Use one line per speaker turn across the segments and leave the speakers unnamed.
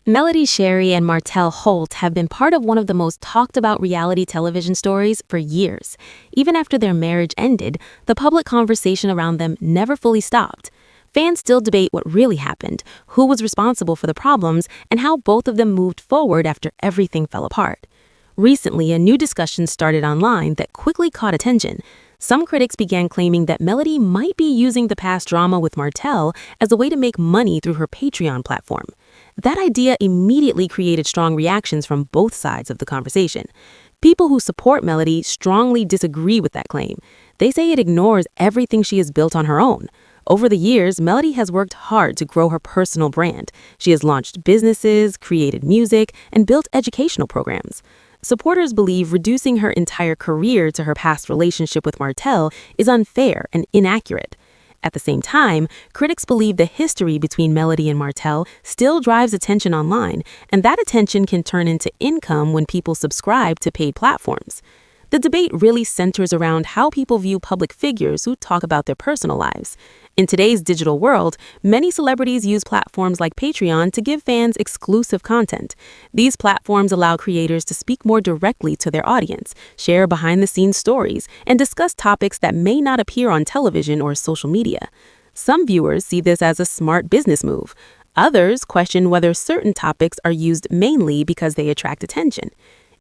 Melody, Shari, and Martell Holt have been part of one of the most talked about reality television stories for years. Even after their marriage ended, the public conversation around them never fully stopped. Fans still debate what really happened, who was responsible for the problems, and how both of them moved forward after everything fell apart. Recently, a new discussion started online that quickly caught attention. Some critics began claiming that Melody might be using the past drama with Martell as a way to make money through her Patreon platform. That idea immediately created strong reactions from both sides of the conversation. People who support Melody strongly disagree with that claim. They say it ignores everything she has built on her own. Over the years, Melody has worked hard to grow her personal brand. She has launched businesses, created music, and built educational programs. Supporters believe reducing her entire career to her past relationship with Martell is unfair and inaccurate. At the same time, critics believe the history between Melody and Martell still drives attention online, and that attention can turn into income when people subscribe to paid platforms. The debate really centers around how people view public figures who talk about their personal lives. In today's digital world, many celebrities use platforms like Patreon to give fans exclusive content. These platforms allow creators to speak more directly to their audience, share behind-the-scenes stories, and discuss topics that may not appear on television or social media. Some viewers see this as a smart business move. Others question whether certain topics are used mainly because they attract attention.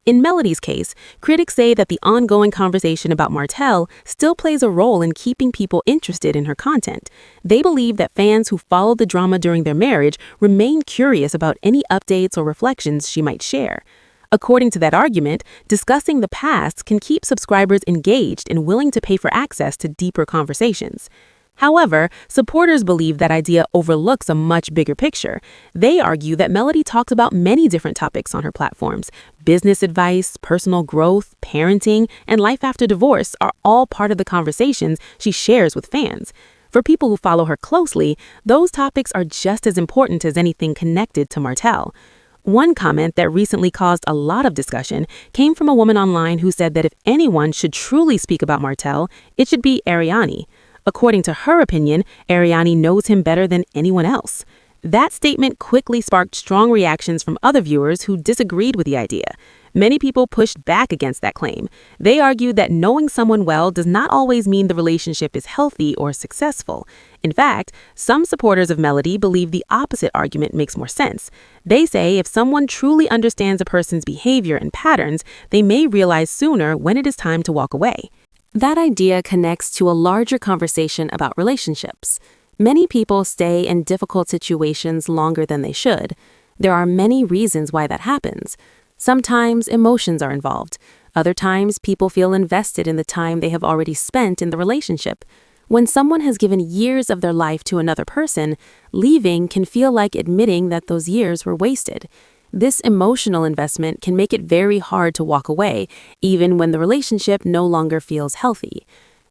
In Melody's case, critics say that the ongoing conversation about Martell still plays a role in keeping people interested in her content. They believe that fans who followed the drama during their marriage remain curious about any updates or reflections she might share. According to that argument, discussing the past can keep subscribers engaged and willing to pay for access to deeper conversations. However, supporters believe that idea overlooks a much bigger picture. They argue that Melody talks about many different topics on her platforms. Business advice, personal growth, parenting, and life after divorce are all part of the conversations she shares with fans. For people who follow her closely, those topics are just as important as anything connected to Martell. One comment that recently caused a lot of discussion came from a woman online who said that if anyone should truly speak about Martell, it should be Arionne. According to her opinion, Arionne knows him better than anyone else. That statement quickly sparked strong reactions from other viewers who disagreed with the idea. Many people pushed back against that claim. They argued that knowing someone well does not always mean the relationship is healthy or successful. In fact, some supporters of Melody believe the opposite argument makes more sense. They say if someone truly understands a person's behavior and patterns, they may realize sooner when it is time to walk away. That idea connects to a larger conversation about relationships. Many people stay in difficult situations longer than they should. There are many reasons why that happens. Sometimes emotions are involved. Other times, people feel invested in the time they have already spent in the relationship. When someone has given years of their life to another person, leaving can feel like admitting that those years were wasted. This emotional investment can make it very hard to walk away, even when the relationship no longer feels healthy.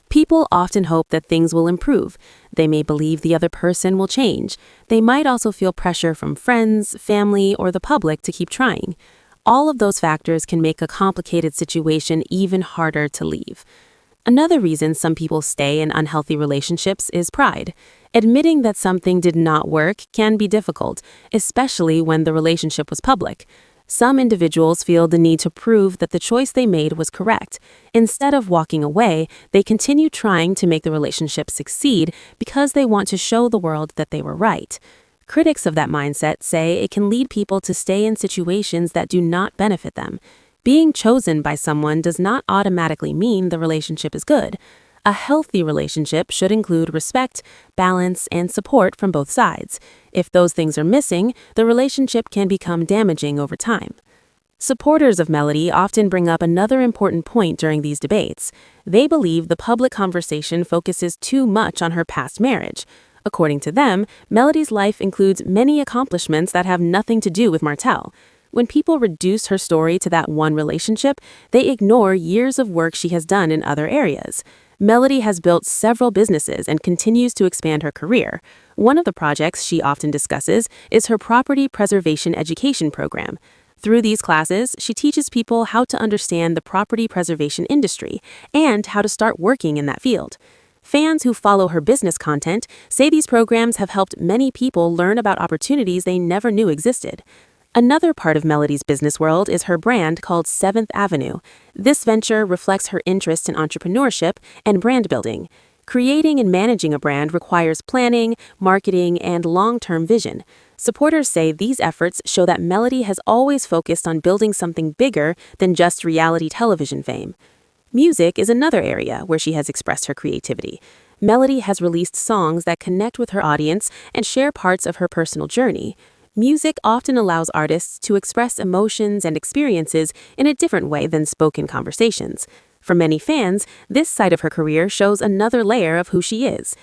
People often hope that things will improve. They may believe the other person will change. They might also feel pressure from friends, family, or the public to keep trying. All of those factors can make a complicated situation even harder to leave. Another reason some people stay in unhealthy relationships is pride. Admitting that something did not work can be difficult, especially when the relationship was public. Some individuals feel the need to prove that the choice they made was correct. Instead of walking away, they continue trying to make the relationship succeed because they want to show the world that they were right. Critics of that mindset say it can lead people to stay in situations that do not benefit them. Being chosen by someone does not automatically mean the relationship is good. A healthy relationship should include respect, balance, and support from both sides. If those things are missing, the relationship can become damaging over time. Supporters of Melody often bring up another important point during these debates. They believe the public conversation focuses too much on her past marriage. According to them, Melody's life includes many accomplishments that have nothing to do with Martell. When people reduce her story to that one relationship, they ignore years of work she has done in other areas. Melody has built several businesses and continues to expand her career. One of the projects she often discusses is her property preservation education program. Through these classes, she teaches people how to understand the property preservation industry and how to start working in that field. Fans who follow her business content say these programs have helped many people learn about opportunities they never knew existed. Another part of Melody's business world is her brand called Seventh Avenue. This venture reflects her interest in entrepreneurship and brand building. Creating and managing a brand requires planning, marketing, and long-term vision. Supporters say these efforts show that Melody has always focused on building something bigger than just reality television fame. Music is another area where she has expressed her creativity. Melody has released songs that connect with her audience and share parts of her personal journey. Music often allows artists to express emotions and experiences in a different way than spoken conversations. For many fans, this side of her career shows another layer of who she is.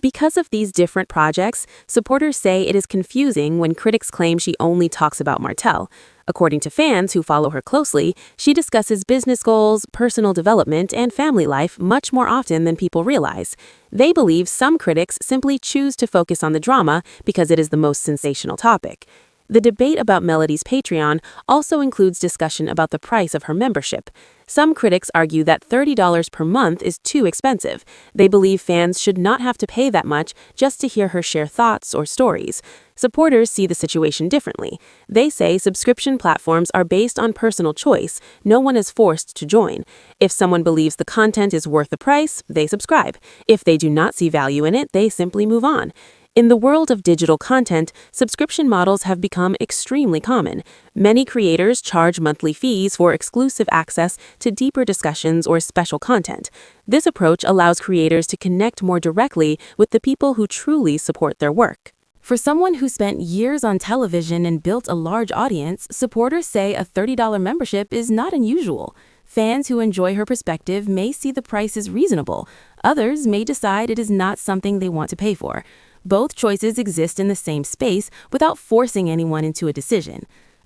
Because of these different projects, supporters say it is confusing when critics claim she only talks about Martell. According to fans who follow her closely, she discusses business goals, personal development, and family life much more often than people realize. They believe some critics simply choose to focus on the drama because it is the most sensational topic. The debate about Melody's Patreon also includes discussion about the price of her membership. Some critics argue that $30 per month is too expensive. They believe fans should not have to pay that much just to hear her share thoughts or stories. Supporters see the situation differently. They say subscription platforms are based on personal choice. No one is forced to join. If someone believes the content is worth the price, they subscribe. If they do not see value in it, they simply move on. In the world of digital content, subscription models have become extremely common. Many creators charge monthly fees for exclusive access to deeper discussions or special content. This approach allows creators to connect more directly with the people who truly support their work. For someone who spent years on television and built a large audience, supporters say a $30 membership is not unusual. Fans who enjoy her perspective may see the price as reasonable. Others may decide it is not something they want to pay for. Both choices exist in the same space without forcing anyone into a decision.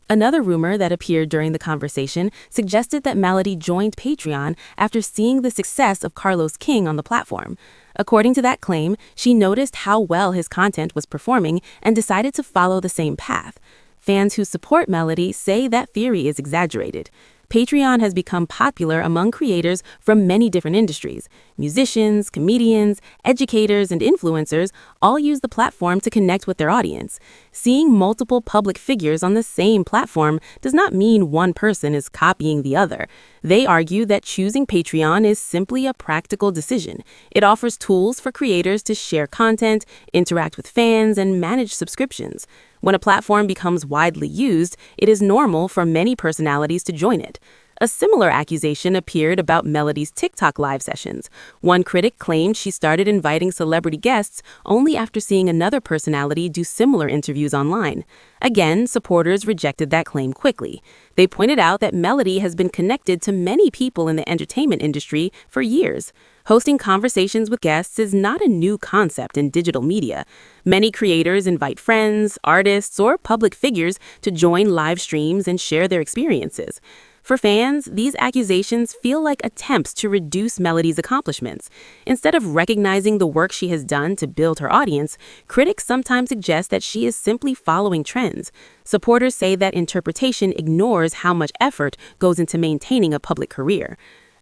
Another rumor that appeared during the conversation suggested that Melody joined Patreon after seeing the success of Carlos King on the platform. According to that claim, she noticed how well his content was performing and decided to follow the same path. Fans who support Melody say that theory is exaggerated. Patreon has become popular among creators from many different industries. Musicians, comedians, educators, and influencers all use the platform to connect with their audience. Seeing multiple public figures on the same platform does not mean one person is copying the other. They argue that choosing Patreon is simply a practical decision. It offers tools for creators to share content, interact with fans, and manage subscriptions. When a platform becomes widely used, it is normal for many personalities to join it. A similar accusation appeared about Melody's TikTok live sessions. One critic claimed she started inviting celebrity guests only after seeing another personality do similar interviews online. Again, supporters rejected that claim quickly. They pointed out that Melody has been connected to many people in the entertainment industry for years. Hosting conversations with guests is not a new concept in digital media. Many creators invite friends, artists, or public figures to join live streams and share their experiences. For fans, these accusations feel like attempts to reduce Melody's accomplishments. Instead of recognizing the work she has done to build her audience, critics sometimes suggest that she is simply following trends. Supporters say that interpretation ignores how much effort goes into maintaining a public career.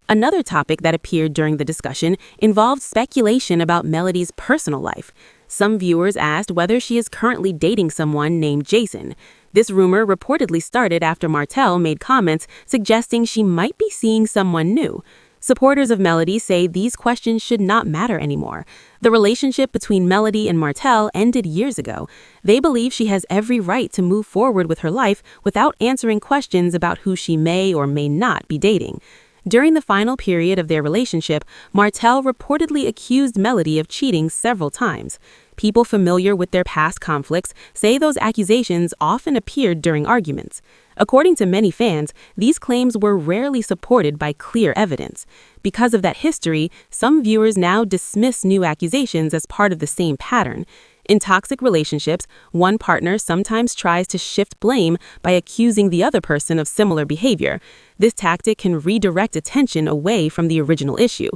Another topic that appeared during the discussion involved speculation about Melody's personal life. Some viewers asked whether she is currently dating someone named Jason. This rumor reportedly started after Martell made comments suggesting she might be seeing someone new. Supporters of Melody say these questions should not matter anymore. The relationship between Melody and Martell ended years ago. They believe she has every right to move forward with her life without answering questions about who she may or may not be dating. During the final period of their relationship, Martell reportedly accused Melody of cheating several times. People familiar with their past conflicts say those accusations often appeared during arguments. According to many fans, these claims were rarely supported by clear evidence. Because of that history, some viewers now dismiss new accusations as part of the same pattern. In toxic relationships, one partner sometimes tries to shift blame by accusing the other person of similar behavior. This tactic can redirect attention away from the original issue.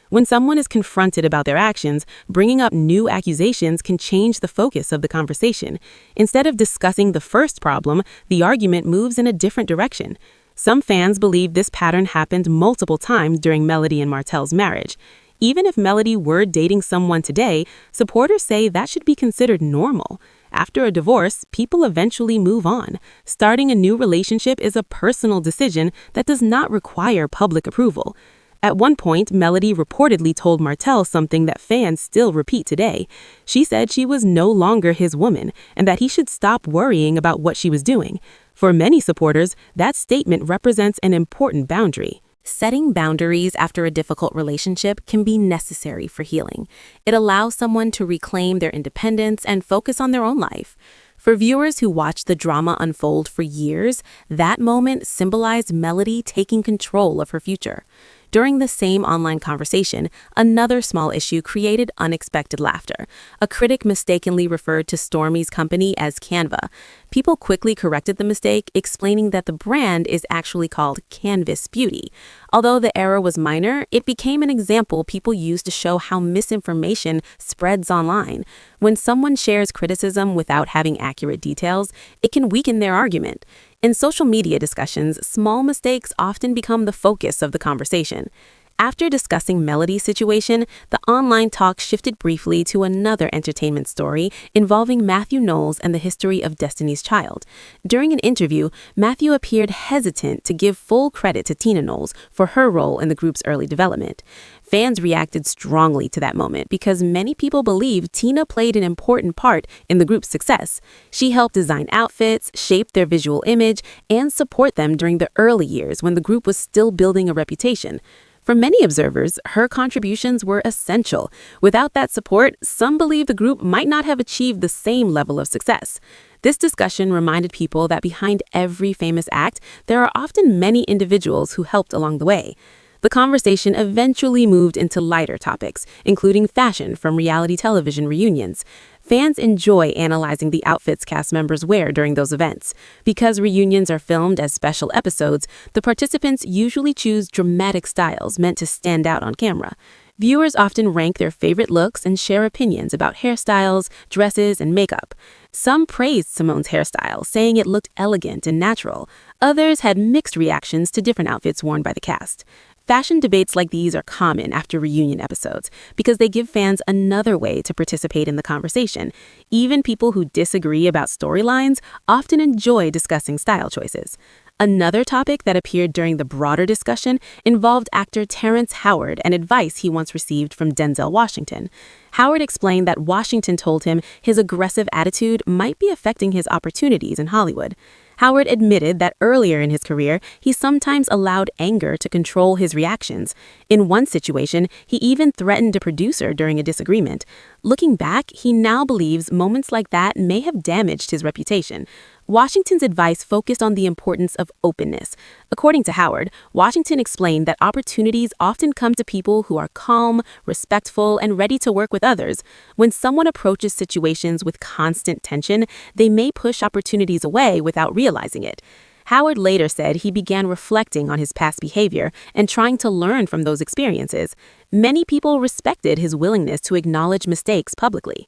When someone is confronted about their actions, bringing up new accusations can change the focus of the conversation. Instead of discussing the first problem, the argument moves in a different direction. Some fans believe this pattern happened multiple times during Melody and Martell's marriage. Even if Melody were dating someone today, supporters say that should be considered normal. after a divorce, people eventually move on. Starting a new relationship is a personal decision that does not require public approval. At one point, Melody reportedly told Martell something that fans still repeat today. She said she was no longer his woman and that he should stop worrying about what she was doing. For many supporters, that statement represents an important boundary. Setting boundaries after a difficult relationship can be necessary for healing. It allows someone to reclaim their independence and focus on their own life. For viewers who watched the drama unfold for years, that moment symbolized Melody taking control of her future. During the same online conversation, another small issue created unexpected laughter. A critic mistakenly referred to Stormi's company as Canva. People quickly corrected the mistake, explaining that the brand is actually called Canvas Beauty. Although the error was minor, it became an example people use to show how misinformation spreads online. When someone shares criticism without having accurate details, it can weaken their argument. In social media discussions, small mistakes often become the focus of the conversation. After discussing Melody's situation, the online talk shifted briefly to another entertainment story involving Matthew Knowles and the history of Destiny's Child. During an interview, Matthew appeared hesitant to give full credit to Tina Knowles for her role in the group's early development. Fans reacted strongly to that moment because many people believe Tina played an important part in the group's success. She helped design outfits, shape their visual image, and support them during the early years when the group was still building a reputation. For many observers, her contributions were essential. Without that support, some believe the group might not have achieved the same level of success. This discussion reminded people that behind every famous act, there are often many individuals who helped along the way. The conversation eventually moved into lighter topics, including fashion from reality television reunions. Fans enjoy analyzing the outfits cast members wear during those events. Because reunions are filmed as special episodes, the participants usually choose dramatic styles meant to stand out on camera. Viewers often rank their favorite looks and share opinions about hairstyles, dresses, and makeup. Some praised Simone's hairstyle, saying it looked elegant and natural. Others had mixed reactions to different outfits worn by the cast. Fashion debates like these are common after reunion episodes because they give fans another way to participate in the conversation. Even people who disagree about storylines often enjoy discussing style choices. Another topic that appeared during the broader discussion involved actor Terrence Howard and advice he once received from Denzel Washington. Howard explained that Washington told him his aggressive attitude might be affecting his opportunities in Hollywood. Howard admitted that earlier in his career, he sometimes allowed anger to control his reactions. In one situation, he even threatened a producer during a disagreement. Looking back, he now believes moments like that may have damaged his reputation. Washington's advice focused on the importance of openness. According to Howard, Washington explained that opportunities often come to people who are calm, respectful, and ready to work with others. When someone approaches situations with constant tension, they may push opportunities away without realizing it. Howard later said he began reflecting on his past behavior and trying to learn from those experiences. Many people respected his willingness to acknowledge mistakes publicly.